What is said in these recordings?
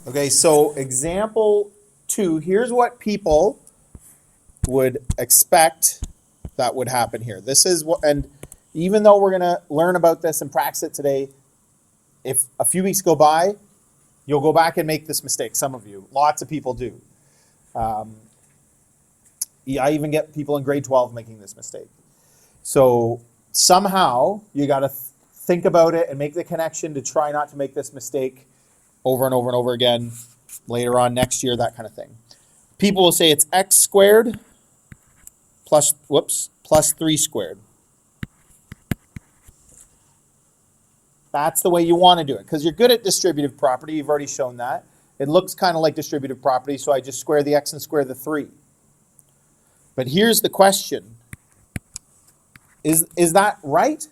Okay, so example 2, here's what people would expect that would happen here. This is what, and even though we're going to learn about this and practice it today, if a few weeks go by, you'll go back and make this mistake. Some of you, lots of people do. I even get people in grade 12 making this mistake. So somehow you got to think about it and make the connection to try not to make this mistake over and over and over again later on next year, that kind of thing. People will say it's x squared plus 3 squared. That's the way you want to do it because you're good at distributive property. You've already shown that. It looks kind of like distributive property, so I just square the x and square the 3. But here's the question. Is that right?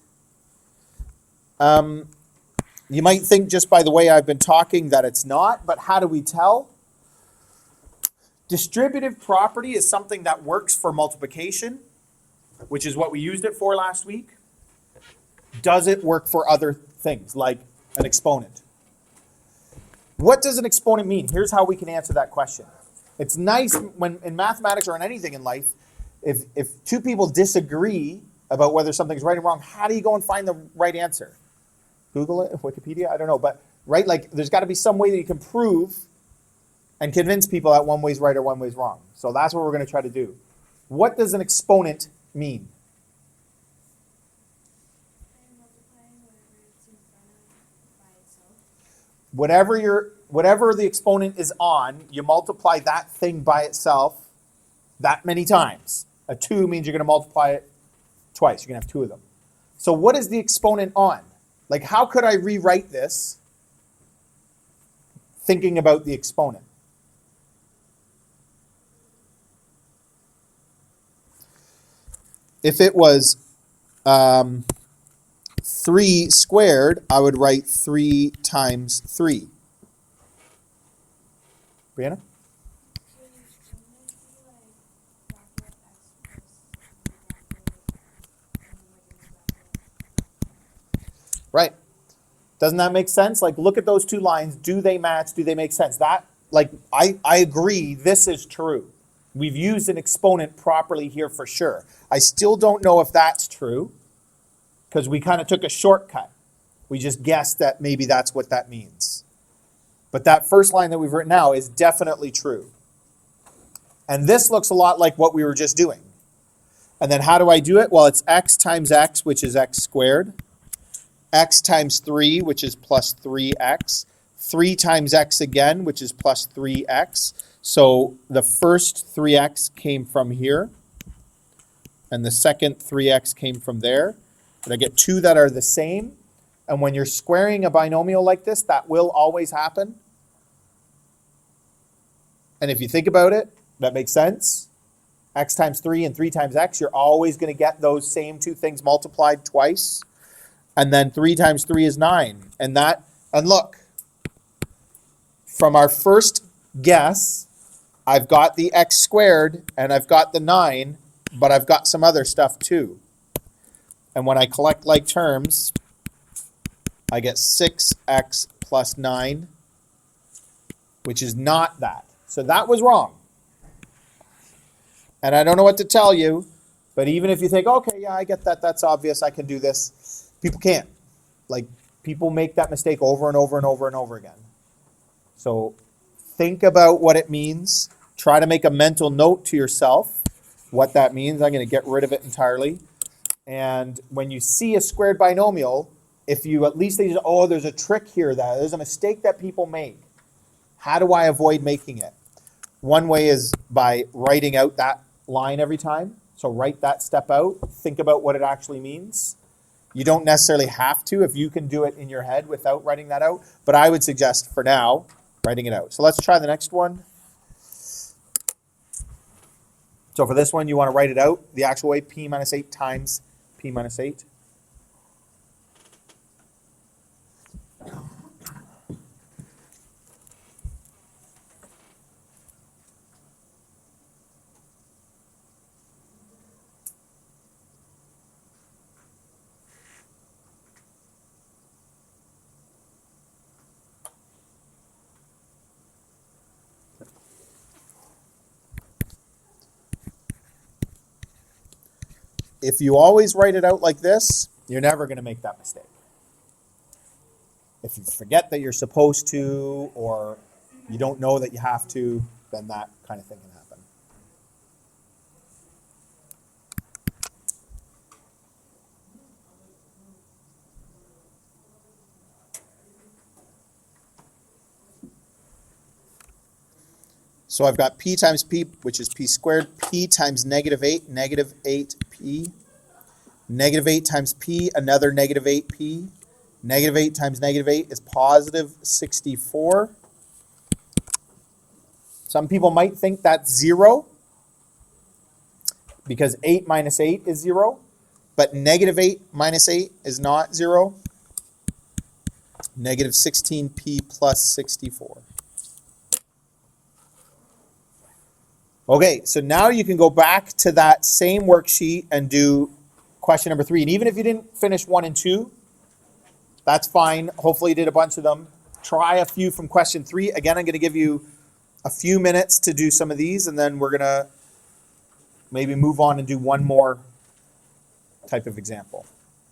You might think just by the way I've been talking that it's not, but how do we tell? Distributive property is something that works for multiplication, which is what we used it for last week. Does it work for other things, like an exponent? What does an exponent mean? Here's how we can answer that question. It's nice when in mathematics or in anything in life, if two people disagree about whether something's right or wrong, how do you go and find the right answer? Google it, Wikipedia, I don't know. But, right, like there's got to be some way that you can prove and convince people that one way's right or one way's wrong. So that's what we're going to try to do. What does an exponent mean? Whatever the exponent is on, you multiply that thing by itself that many times. A 2 means you're going to multiply it twice. You're going to have 2 of them. So what is the exponent on? Like, how could I rewrite this thinking about the exponent? If it was 3 squared, I would write 3 times 3. Brianna? Right. Doesn't that make sense? Like, look at those 2 lines. Do they match? Do they make sense? That, like, I agree this is true. We've used an exponent properly here for sure. I still don't know if that's true because we kind of took a shortcut. We just guessed that maybe that's what that means. But that first line that we've written now is definitely true. And this looks a lot like what we were just doing. And then how do I do it? Well, it's x times x, which is x squared. X times 3, which is plus 3x. 3 times x again, which is plus 3x. So the first 3x came from here. And the second 3x came from there. And I get 2 that are the same. And when you're squaring a binomial like this, that will always happen. And if you think about it, that makes sense. X times 3 and 3 times x, you're always going to get those same 2 things multiplied twice. And then 3 times 3 is 9. And look, from our first guess, I've got the x squared and I've got the 9, but I've got some other stuff too. And when I collect like terms, I get 6x plus 9, which is not that. So that was wrong. And I don't know what to tell you, but even if you think, okay, yeah, I get that, that's obvious, I can do this, people can't. Like, people make that mistake over and over and over and over again. So think about what it means. Try to make a mental note to yourself what that means. I'm going to get rid of it entirely. And when you see a squared binomial, if you at least think, oh, there's a trick here, there's a mistake that people make. How do I avoid making it? One way is by writing out that line every time. So write that step out. Think about what it actually means. You don't necessarily have to if you can do it in your head without writing that out. But I would suggest, for now, writing it out. So let's try the next one. So for this one, you want to write it out the actual way, p minus 8 times p minus 8. if you always write it out like this, you're never going to make that mistake. If you forget that you're supposed to, or you don't know that you have to, then that kind of thing can happen. So I've got p times p, which is p squared, p times -8, -8p. -8 times p, another -8p. -8 times -8 is positive 64. Some people might think that's 0 because 8 minus 8 is 0, but -8 minus 8 is not 0. Negative 16p plus 64. Okay, so now you can go back to that same worksheet and do question number 3. And even if you didn't finish 1 and 2, that's fine. Hopefully you did a bunch of them. Try a few from question 3. Again, I'm going to give you a few minutes to do some of these, and then we're going to maybe move on and do one more type of example.